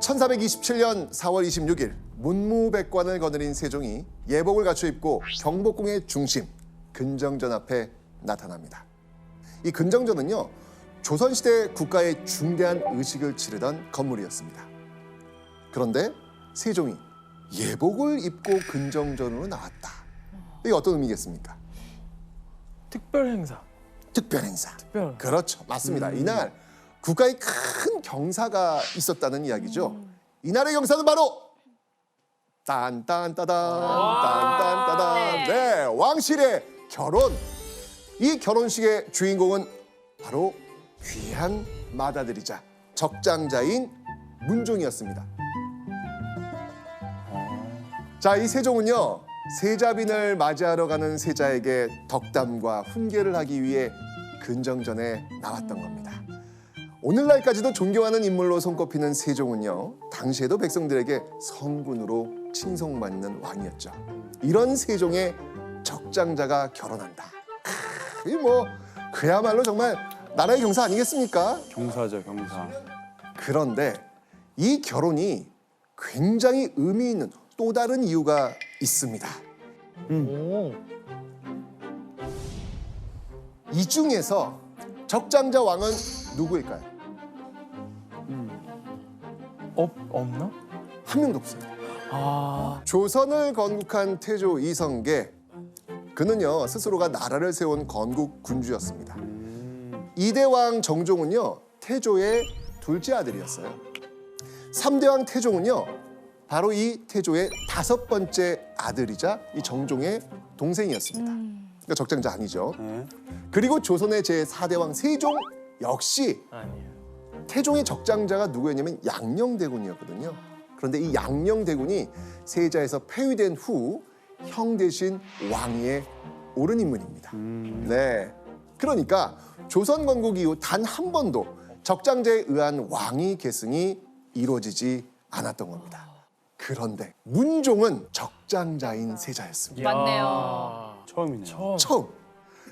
1427년 4월 26일 문무백관을 거느린 세종이 예복을 갖춰 입고 경복궁의 중심 근정전 앞에 나타납니다. 이 근정전은요, 조선시대 국가의 중대한 의식을 치르던 건물이었습니다. 그런데 세종이 예복을 입고 근정전으로 나왔다. 이게 어떤 의미겠습니까? 특별 행사. 특별 행사. 특별. 그렇죠. 맞습니다. 이날 국가의 큰 경사가 있었다는 이야기죠. 이날의 경사는 바로 딴딴따단, 딴딴따단. 네, 왕실의 결혼. 이 결혼식의 주인공은 바로 귀한 맏아들이자 적장자인 문종이었습니다. 자, 이 세종은요, 세자빈을 맞이하러 가는 세자에게 덕담과 훈계를 하기 위해 근정전에 나왔던 겁니다. 오늘날까지도 존경하는 인물로 손꼽히는 세종은요, 당시에도 백성들에게 성군으로 칭송받는 왕이었죠. 이런 세종의 적장자가 결혼한다. 이 뭐 그야말로 정말 나라의 경사 아니겠습니까? 경사죠, 경사. 그런데 이 결혼이 굉장히 의미 있는 또 다른 이유가 있습니다. 오. 이 중에서 적장자 왕은 누구일까요? 없나? 한 명도 없어요. 아. 조선을 건국한 태조 이성계, 그는요 스스로가 나라를 세운 건국 군주였습니다. 이대왕 정종은요 태조의 둘째 아들이었어요. 3대왕 태종은요 바로 이 태조의 5번째 아들이자 이 정종의 동생이었습니다. 그러니까 적장자 아니죠. 네. 그리고 조선의 제4대왕 세종 역시 아니에요. 태종의 적장자가 누구였냐면 양녕대군이었거든요. 그런데 이 양녕대군이 세자에서 폐위된 후 형 대신 왕위에 오른 인물입니다. 네, 그러니까 조선 건국 이후 단 한 번도 적장자에 의한 왕위 계승이 이루어지지 않았던 겁니다. 그런데 문종은 적장자인 세자였습니다. 맞네요. 처음이네요. 처음.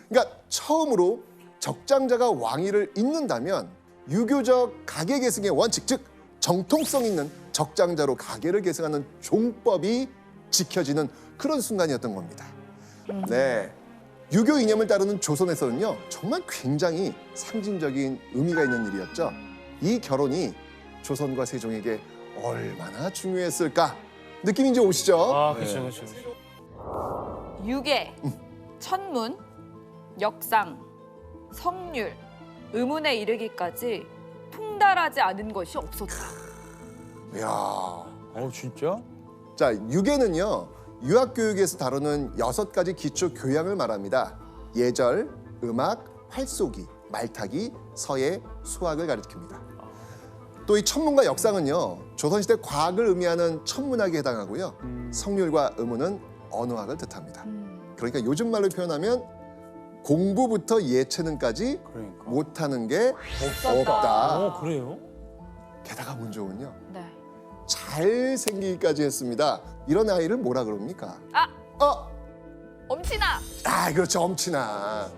그러니까 처음으로 적장자가 왕위를 잇는다면 유교적 가계 계승의 원칙, 즉 정통성 있는 적장자로 가계를 계승하는 종법이 지켜지는 그런 순간이었던 겁니다. 네, 유교 이념을 따르는 조선에서는요 정말 굉장히 상징적인 의미가 있는 일이었죠. 이 결혼이 조선과 세종에게 얼마나 중요했을까 느낌이 이제 오시죠? 아, 그렇죠, 그렇죠. 유계, 천문, 역상, 성률, 의문에 이르기까지 통달하지 않은 것이 없었다. 이야. 진짜? 자, 유계는요 유학교육에서 다루는 6가지 기초 교양을 말합니다. 예절, 음악, 활쏘기, 말타기, 서예, 수학을 가리킵니다. 또 이 천문과 역상은요 조선시대 과학을 의미하는 천문학에 해당하고요. 성률과 의문은 언어학을 뜻합니다. 그러니까 요즘 말로 표현하면 공부부터 예체능까지 그러니까. 못하는 게 없다. 그래요? 게다가 문종은요 네. 잘생기기까지 했습니다. 이런 아이를 뭐라 그럽니까? 엄친아. 아, 그렇죠. 엄친아.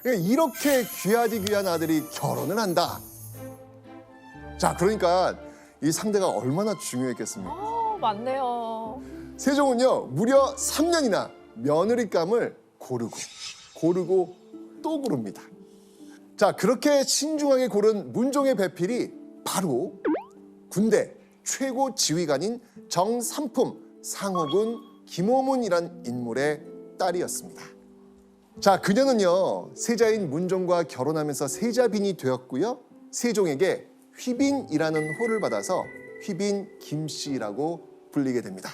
이렇게 귀하디 귀한 아들이 결혼을 한다. 자, 그러니까 이 상대가 얼마나 중요했겠습니까? 맞네요. 세종은요 무려 3년이나 며느리감을 고르고 또 고릅니다. 자, 그렇게 신중하게 고른 문종의 배필이 바로 군대 최고 지휘관인 정삼품 상호군 김호문이란 인물의 딸이었습니다. 자, 그녀는요 세자인 문종과 결혼하면서 세자빈이 되었고요. 세종에게 휘빈이라는 호를 받아서 휘빈 김씨라고 불리게 됩니다.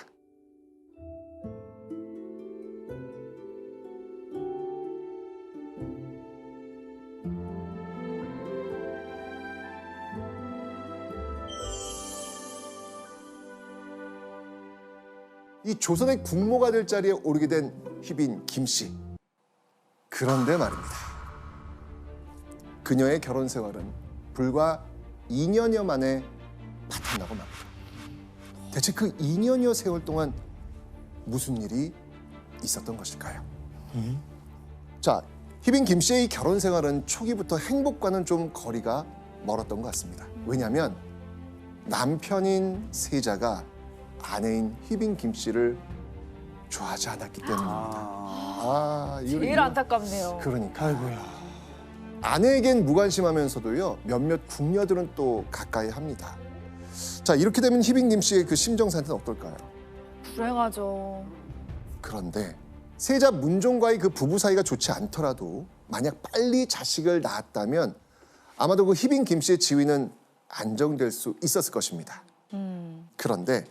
이 조선의 국모가 될 자리에 오르게 된 휘빈 김씨. 그런데 말입니다. 그녀의 결혼 생활은 불과 2년여 만에 바탕나고 맙니다. 대체 그 2년여 세월 동안 무슨 일이 있었던 것일까요? 자, 희빈 김 씨의 이 결혼 생활은 초기부터 행복과는 좀 거리가 멀었던 것 같습니다. 왜냐하면 남편인 세자가 아내인 희빈 김 씨를 좋아하지 않았기 때문입니다. 제일 안타깝네요. 그러니까. 아내에겐 무관심하면서도요 몇몇 궁녀들은 또 가까이 합니다. 자, 이렇게 되면 희빈 김 씨의 그 심정 상태는 어떨까요? 불행하죠. 그런데 세자 문종과의 그 부부 사이가 좋지 않더라도 만약 빨리 자식을 낳았다면 아마도 그 희빈 김 씨의 지위는 안정될 수 있었을 것입니다. 그런데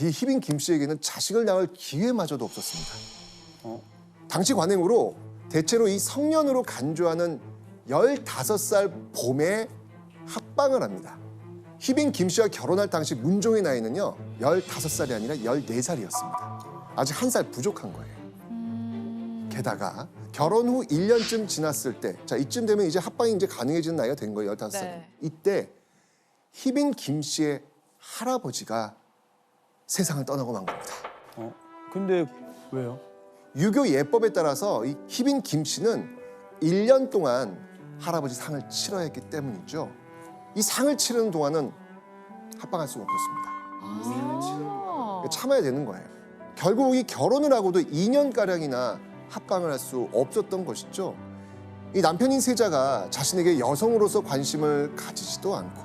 이 희빈 김 씨에게는 자식을 낳을 기회마저도 없었습니다. 당시 관행으로 대체로 이 성년으로 간주하는 15살 봄에 합방을 합니다. 희빈 김 씨와 결혼할 당시 문종의 나이는요 15살이 아니라 14살이었습니다. 아직 1살 부족한 거예요. 게다가 결혼 후 1년쯤 지났을 때, 자 이쯤 되면 이제 합방이 이제 가능해지는 나이가 된 거예요. 15살. 네. 이때 희빈 김 씨의 할아버지가 세상을 떠나고 만 겁니다. 근데 왜요? 유교 예법에 따라서 이 희빈 김 씨는 1년 동안 할아버지 상을 치러야 했기 때문이죠. 이 상을 치르는 동안은 합방할 수가 없었습니다. 참아야 되는 거예요. 결국 이 결혼을 하고도 2년가량이나 합방을 할 수 없었던 것이죠. 이 남편인 세자가 자신에게 여성으로서 관심을 가지지도 않고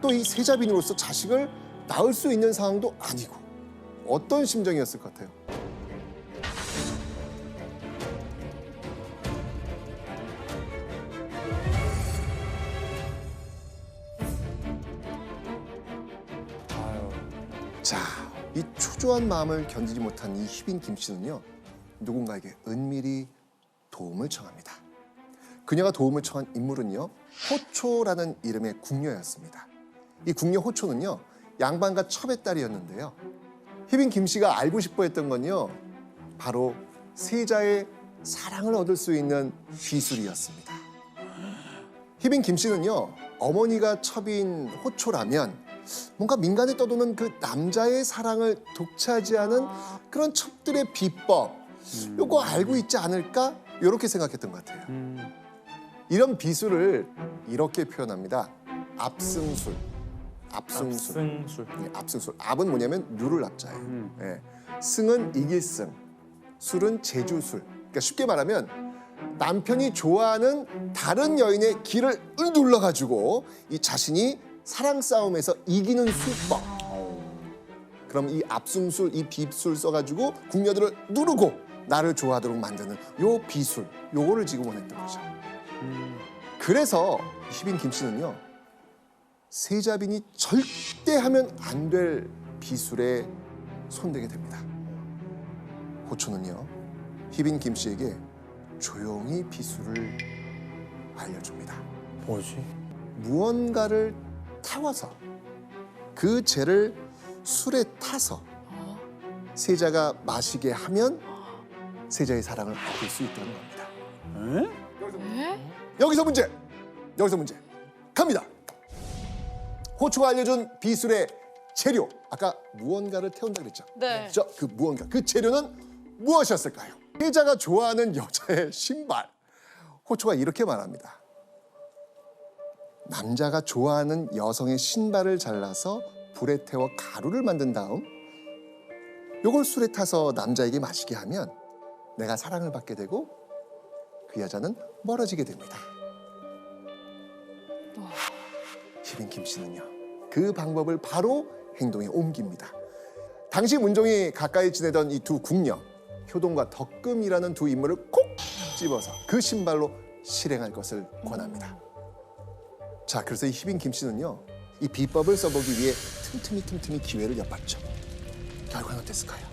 또 이 세자빈으로서 자식을 낳을 수 있는 상황도 아니고 어떤 심정이었을 것 같아요? 아유. 자, 이 초조한 마음을 견디지 못한 이 희빈 김 씨는요 누군가에게 은밀히 도움을 청합니다. 그녀가 도움을 청한 인물은요 호초라는 이름의 궁녀였습니다. 이 궁녀 호초는요 양반과 첩의 딸이었는데요. 희빈 김 씨가 알고 싶어했던 건요 바로 세자의 사랑을 얻을 수 있는 비술이었습니다. 희빈 김 씨는요 어머니가 첩인 호초라면 뭔가 민간에 떠도는 그 남자의 사랑을 독차지하는 그런 첩들의 비법 요거 알고 있지 않을까 이렇게 생각했던 것 같아요. 이런 비술을 이렇게 표현합니다. 압승술. 압승술. 압승술. 예, 압승술. 압은 뭐냐면 누를 압자예요. 예. 승은 이길 승, 술은 제주술. 그러니까 쉽게 말하면 남편이 좋아하는 다른 여인의 길을 눌러가지고 이 자신이 사랑 싸움에서 이기는 수법. 그럼 이 압승술, 이 비술 써가지고 궁녀들을 누르고 나를 좋아하도록 만드는 요 비술, 요거를 지금 원했던 거죠. 그래서 희빈 김 씨는요 세자빈이 절대 하면 안 될 비술에 손대게 됩니다. 호초는요 희빈 김 씨에게 조용히 비술을 알려줍니다. 뭐지? 무언가를 태워서 그 죄를 술에 타서 세자가 마시게 하면 세자의 사랑을 얻을 수 있다는 겁니다. 여기서 문제 갑니다. 호초가 알려준 비술의 재료, 아까 무언가를 태운다 그랬죠? 네. 자, 그 무언가, 그 재료는 무엇이었을까요? 세자가 좋아하는 여자의 신발. 호초가 이렇게 말합니다. 남자가 좋아하는 여성의 신발을 잘라서 불에 태워 가루를 만든 다음 요걸 술에 타서 남자에게 마시게 하면 내가 사랑을 받게 되고 그 여자는 멀어지게 됩니다. 희빈 김 씨는요 그 방법을 바로 행동에 옮깁니다. 당시 문종이 가까이 지내던 이 두 궁녀 효동과 덕금이라는 두 인물을 콕 집어서 그 신발로 실행할 것을 권합니다. 자, 그래서 이 희빈 김 씨는요 이 비법을 써보기 위해 틈틈이 기회를 엿봤죠. 결과는 어땠을까요?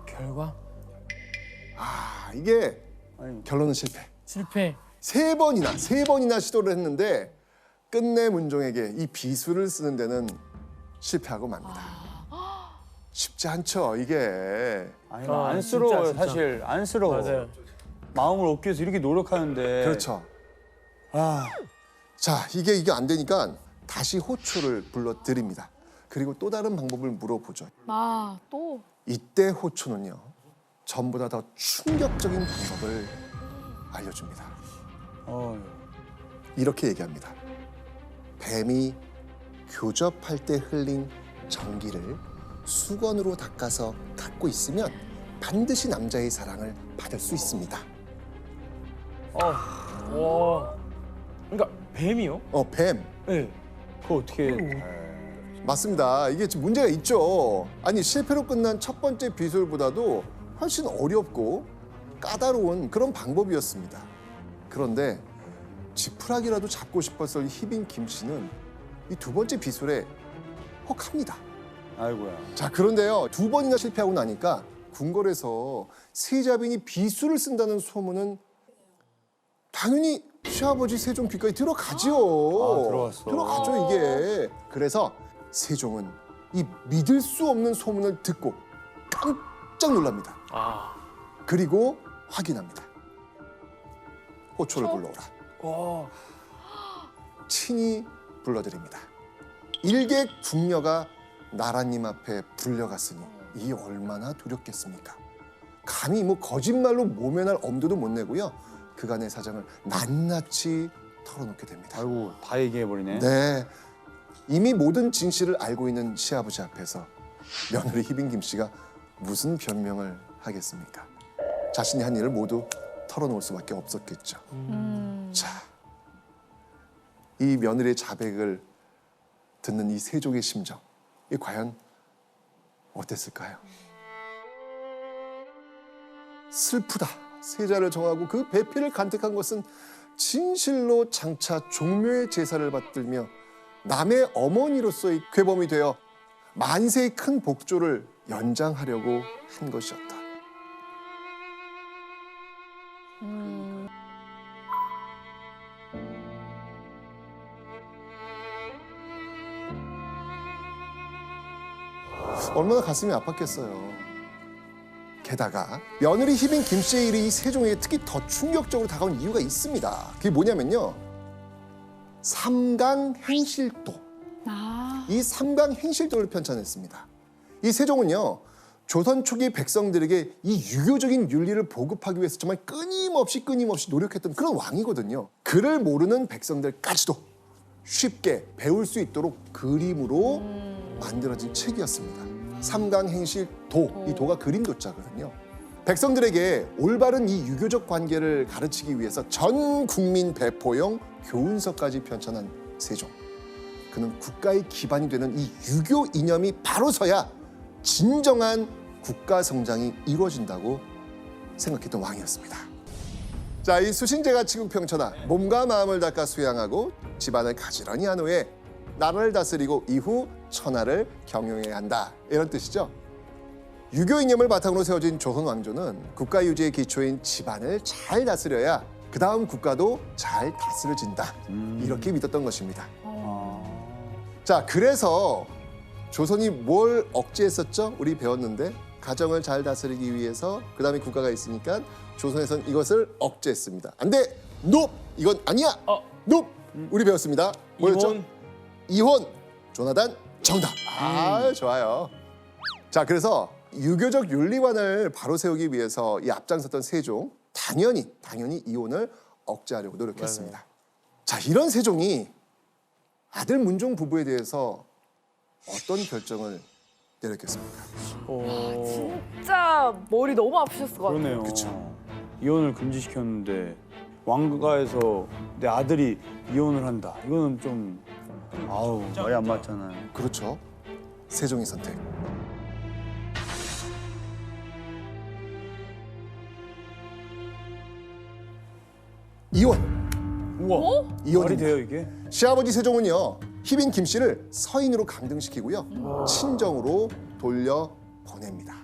결과? 이게 아니, 결론은 실패. 실패. 세 번이나 시도를 했는데 끝내 문종에게 이 비술을 쓰는 데는 실패하고 맙니다. 쉽지 않죠, 이게. 아니, 아, 안쓰러워요, 진짜. 사실. 안쓰러워. 맞아요. 마음을 얻기 위해서 이렇게 노력하는데. 그렇죠. 아, 자, 이게 안 되니까 다시 호초를 불러드립니다. 그리고 또 다른 방법을 물어보죠. 또? 이때 호초는요 전보다 더 충격적인 방법을 알려줍니다. 이렇게 얘기합니다. 뱀이 교접할 때 흘린 전기를 수건으로 닦아서 갖고 있으면 반드시 남자의 사랑을 받을 수 있습니다. 와. 그러니까 뱀이요? 뱀. 네. 그거 어떻게 맞습니다. 이게 지금 문제가 있죠. 아니 실패로 끝난 첫 번째 비술보다도 훨씬 어렵고 까다로운 그런 방법이었습니다. 그런데 지푸라기라도 잡고 싶었을 희빈 김 씨는 이 두 번째 비술에 혹합니다. 아이고야. 자, 그런데요. 두 번이나 실패하고 나니까 궁궐에서 세자빈이 비술을 쓴다는 소문은 당연히 시아버지 세종 귀까지 들어가지요. 들어갔어. 들어가죠, 이게. 그래서 세종은 이 믿을 수 없는 소문을 듣고 깜짝 놀랍니다. 아. 그리고 확인합니다. 호초를 불러오라. 와. 친히 불러드립니다. 일개 궁녀가 나라님 앞에 불려갔으니 이 얼마나 두렵겠습니까? 감히 뭐 거짓말로 모면할 엄두도 못 내고요. 그간의 사정을 낱낱이 털어놓게 됩니다. 아이고 다 얘기해버리네. 네, 이미 모든 진실을 알고 있는 시아버지 앞에서 며느리 희빈 김 씨가 무슨 변명을 하겠습니까? 자신이 한 일을 모두 털어놓을 수밖에 없었겠죠. 자, 이 며느리의 자백을 듣는 이 세종의 심정, 이 과연 어땠을까요? 슬프다. 세자를 정하고 그 배필을 간택한 것은 진실로 장차 종묘의 제사를 받들며 남의 어머니로서의 괴범이 되어 만세의 큰 복조를 연장하려고 한 것이었다. 얼마나 가슴이 아팠겠어요. 게다가 며느리 희빈 김 씨의 일이 이 세종에게 특히 더 충격적으로 다가온 이유가 있습니다. 그게 뭐냐면요. 삼강행실도. 이 삼강행실도를 편찬했습니다. 이 세종은요. 조선 초기 백성들에게 이 유교적인 윤리를 보급하기 위해서 정말 끊임없이 노력했던 그런 왕이거든요. 글을 모르는 백성들까지도 쉽게 배울 수 있도록 그림으로 만들어진 책이었습니다. 삼강행실도, 이 도가 그림 도자거든요. 백성들에게 올바른 이 유교적 관계를 가르치기 위해서 전 국민 배포용 교훈서까지 편찬한 세종. 그는 국가의 기반이 되는 이 유교 이념이 바로 서야 진정한 국가 성장이 이루어진다고 생각했던 왕이었습니다. 자, 이 수신제가 치국평천하, 몸과 마음을 닦아 수양하고 집안을 가지런히 한 후에 나라를 다스리고 이후 천하를 경영해야 한다. 이런 뜻이죠. 유교 이념을 바탕으로 세워진 조선 왕조는 국가 유지의 기초인 집안을 잘 다스려야 그 다음 국가도 잘 다스려진다. 이렇게 믿었던 것입니다. 자, 그래서 조선이 뭘 억제했었죠? 우리 배웠는데 가정을 잘 다스리기 위해서 그 다음에 국가가 있으니까 조선에서는 이것을 억제했습니다. 안 돼! 노! 이건 아니야! 노! 우리 배웠습니다. 뭐였죠? 이혼! 조나단 정답! 아, 좋아요. 자, 그래서 유교적 윤리관을 바로 세우기 위해서 이 앞장섰던 세종, 당연히 이혼을 억제하려고 노력했습니다. 자, 이런 세종이 아들 문종 부부에 대해서 어떤 결정을 내렸겠습니까? 진짜 머리 너무 아프셨을 것 같아요. 그러네요. 그쵸. 이혼을 금지시켰는데 왕가에서 내 아들이 이혼을 한다. 이거는 좀 말이 안 맞잖아요. 그렇죠. 세종의 선택. 이혼. 우와. 말이 이혼입니다. 돼요 이게? 시아버지 세종은요, 희빈 김 씨를 서인으로 강등시키고요, 친정으로 돌려 보냅니다.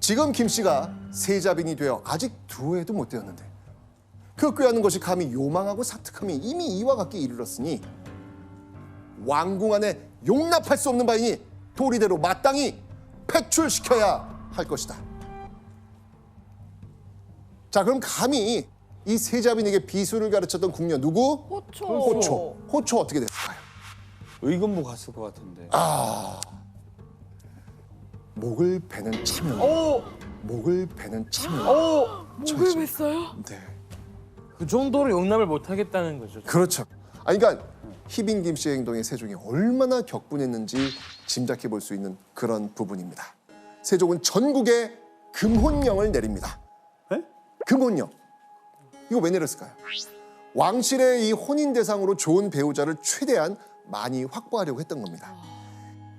지금 김 씨가 세자빈이 되어 아직 두 해도 못 되었는데 그 꾀하는 것이 감히 요망하고 사특함이 이미 이와 같게 이르렀으니 왕궁 안에 용납할 수 없는 바이니 도리대로 마땅히 패출시켜야 할 것이다. 자, 그럼 감히 이 세자빈에게 비술을 가르쳤던 궁녀 누구? 호초. 호초 어떻게 됐을까요? 의금부 갔을 것 같은데. 목을 베는 참여. 오! 목을 베는 참여. 오! 목을 맸어요? 네. 그 정도로 용납을 못 하겠다는 거죠. 그렇죠. 아니 그러니까 희빈 김 씨의 행동이 세종이 얼마나 격분했는지 짐작해 볼 수 있는 그런 부분입니다. 세종은 전국에 금혼령을 내립니다. 에? 금혼령. 이거 왜 내렸을까요? 왕실의 이 혼인 대상으로 좋은 배우자를 최대한 많이 확보하려고 했던 겁니다.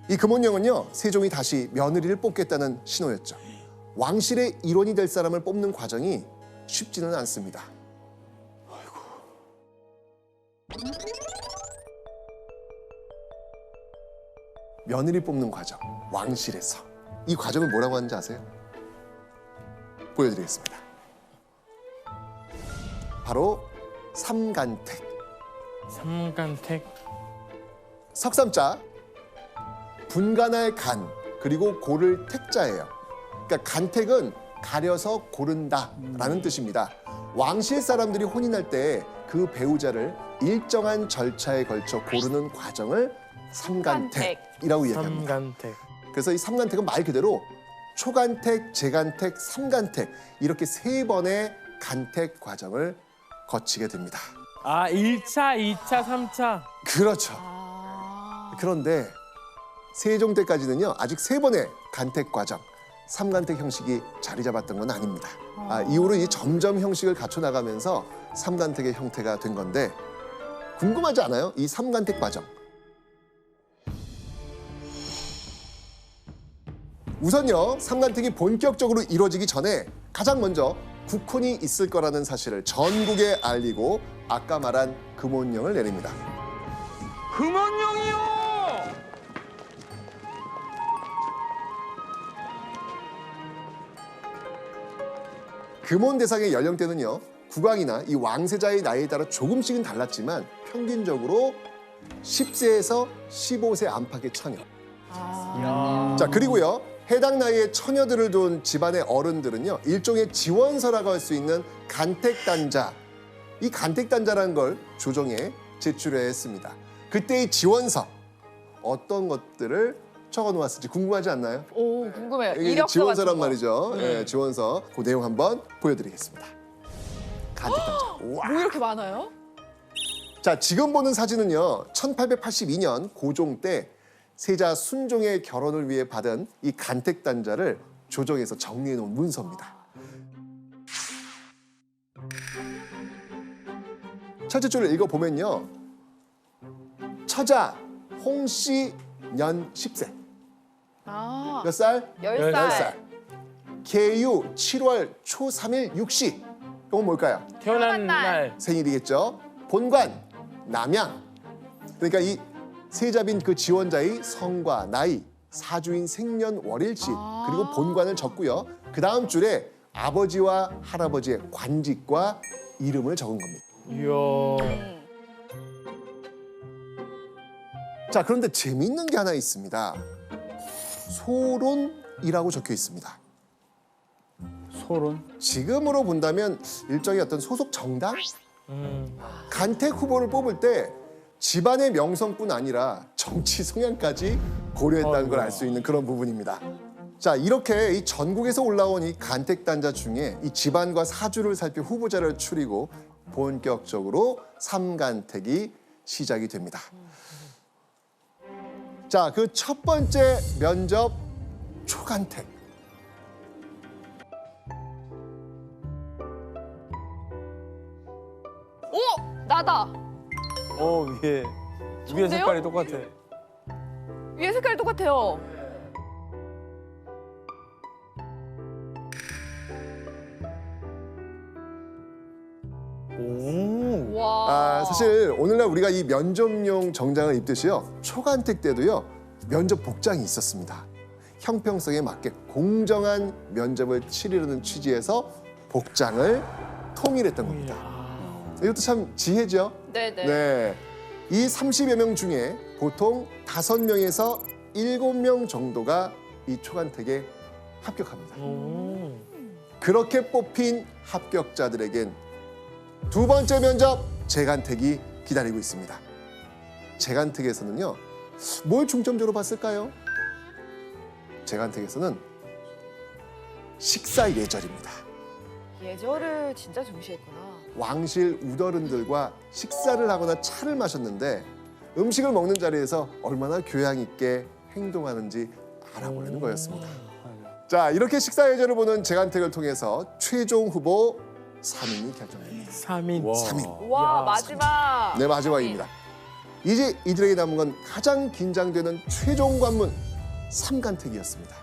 이 금혼령은요, 세종이 다시 며느리를 뽑겠다는 신호였죠. 왕실의 일원이 될 사람을 뽑는 과정이 쉽지는 않습니다. 며느리 뽑는 과정, 왕실에서. 이 과정을 뭐라고 하는지 아세요? 보여드리겠습니다. 바로 삼간택. 삼간택. 석삼자, 분간할 간, 그리고 고를 택자예요. 그러니까 간택은 가려서 고른다라는 뜻입니다. 왕실 사람들이 혼인할 때 그 배우자를 일정한 절차에 걸쳐 고르는 과정을 삼간택이라고 얘기합니다. 삼간택. 그래서 이 삼간택은 말 그대로 초간택, 재간택, 삼간택 이렇게 세 번의 간택 과정을 거치게 됩니다. 아, 1차, 2차, 3차. 그렇죠. 아. 그런데 세종 때까지는요 아직 세 번의 간택 과정, 삼간택 형식이 자리 잡았던 건 아닙니다. 이후로 이 점점 형식을 갖춰 나가면서 삼간택의 형태가 된 건데 궁금하지 않아요? 이 삼간택 과정. 우선요 삼간택이 본격적으로 이루어지기 전에 가장 먼저 국혼이 있을 거라는 사실을 전국에 알리고 아까 말한 금혼령을 내립니다. 금원령이요! 금혼 대상의 연령대는요 국왕이나 이 왕세자의 나이에 따라 조금씩은 달랐지만 평균적으로 10세에서 15세 안팎의 처녀. 야. 자 그리고요 해당 나이에 처녀들을 둔 집안의 어른들은요 일종의 지원서라고 할 수 있는 간택단자, 이 간택단자라는 걸 조정에 제출해야 했습니다. 그때 이 지원서 어떤 것들을 적어 놓았을지 궁금하지 않나요? 오, 궁금해요. 이게 이력서 지원서란 같은 거. 말이죠. 예, 지원서 그 내용 한번 보여드리겠습니다. 간택단자. 우와. 뭐 이렇게 많아요? 자 지금 보는 사진은요 1882년 고종 때 세자 순종의 결혼을 위해 받은 이 간택단자를 조정에서 정리해 놓은 문서입니다. 첫째 줄을 읽어보면요. 처자 홍씨 년 10세. 아, 몇 살? 10살. 10살. 계유 7월 초 3일 6시. 이건 뭘까요? 태어난 태어난 날. 날. 생일이겠죠. 본관, 남양. 그러니까 이 세자빈 그 지원자의 성과 나이, 사주인 생년월일시 그리고 본관을 적고요. 그 다음 줄에 아버지와 할아버지의 관직과 이름을 적은 겁니다. 이야. 자 그런데 재미있는 게 하나 있습니다. 소론이라고 적혀 있습니다. 소론? 지금으로 본다면 일종의 어떤 소속 정당? 음. 간택 후보를 뽑을 때 집안의 명성뿐 아니라 정치 성향까지 고려했다는 걸 알 수 있는 그런 부분입니다. 자 이렇게 이 전국에서 올라온 이 간택 단자 중에 이 집안과 사주를 살펴 후보자를 추리고 본격적으로 삼간택이 시작이 됩니다. 자 그 첫 번째 면접 초간택. 오, 나다. 위에 좋은데요? 색깔이 똑같아. 위에 색깔 똑같아요. 오. 와. 사실 오늘날 우리가 이 면접용 정장을 입듯이요 초간택 때도요 면접 복장이 있었습니다. 형평성에 맞게 공정한 면접을 치르려는 취지에서 복장을 통일했던 겁니다. 이것도 참 지혜죠. 네네. 네, 이 30여 명 중에 보통 5명에서 7명 정도가 이 초간택에 합격합니다. 오. 그렇게 뽑힌 합격자들에겐 두 번째 면접 재간택이 기다리고 있습니다. 재간택에서는요 뭘 중점적으로 봤을까요? 제간택에서는 식사 예절입니다. 예절을 진짜 중시했구나. 왕실 우더른들과 식사를 하거나 차를 마셨는데 음식을 먹는 자리에서 얼마나 교양 있게 행동하는지 알아보려는 거였습니다. 자, 이렇게 식사 예절을 보는 제간택을 통해서 최종 후보 3인이 결정됩니다. 3인. 와. 3인. 와, 야, 마지막. 네, 마지막입니다. 이제 이들에게 남은 건 가장 긴장되는 최종 관문 삼간택이었습니다.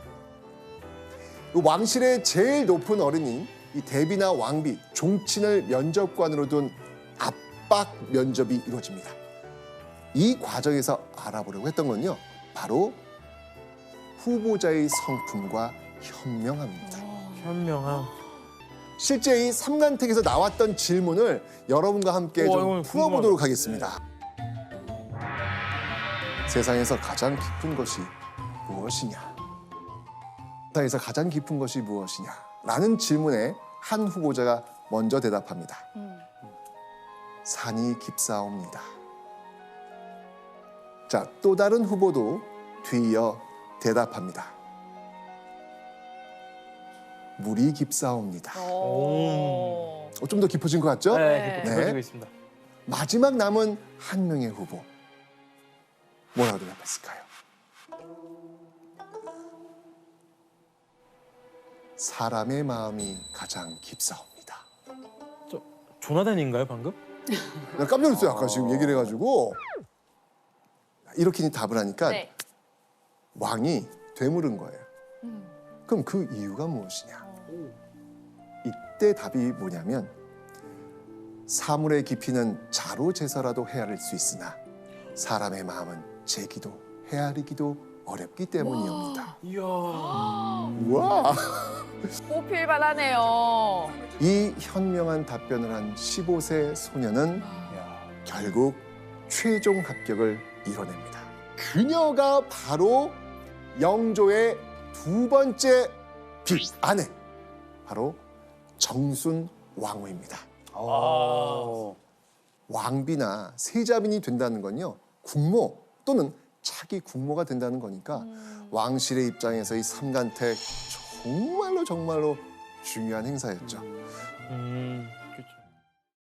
왕실의 제일 높은 어른인 이 대비나 왕비, 종친을 면접관으로 둔 압박 면접이 이루어집니다. 이 과정에서 알아보려고 했던 건요, 바로 후보자의 성품과 현명함입니다. 현명함. 실제 이 삼간택에서 나왔던 질문을 여러분과 함께 우와, 좀 이건 풀어보도록 궁금하다. 하겠습니다. 세상에서 가장 깊은 것이 무엇이냐? 세상에서 가장 깊은 것이 무엇이냐? 라는 질문에 한 후보자가 먼저 대답합니다. 산이 깊사옵니다. 자, 또 다른 후보도 뒤이어 대답합니다. 물이 깊사옵니다. 좀 더 깊어진 것 같죠? 네, 네. 깊어지고 있습니다. 마지막 남은 한 명의 후보. 뭐라고 대답했을까요? 사람의 마음이 가장 깊사옵니다. 조나단인가요 방금? 나 깜짝 놀랐어요. 아까 지금 얘기를 해가지고. 이렇게 답을 하니까 네. 왕이 되물은 거예요. 그럼 그 이유가 무엇이냐? 이때 답이 뭐냐면 사물의 깊이는 자로 재서라도 헤아릴 수 있으나 사람의 마음은 재기도 헤아리기도 어렵기 때문이옵니다. 이야. 우와! 뽑힐만 하네요. 이 현명한 답변을 한 15세 소녀는 결국 최종 합격을 이뤄냅니다. 그녀가 바로 영조의 두 번째 아내, 바로 정순 왕후입니다. 아. 왕비나 세자빈이 된다는 건요, 국모 또는 차기 국모가 된다는 거니까 왕실의 입장에서 이 삼간택 정말로 중요한 행사였죠.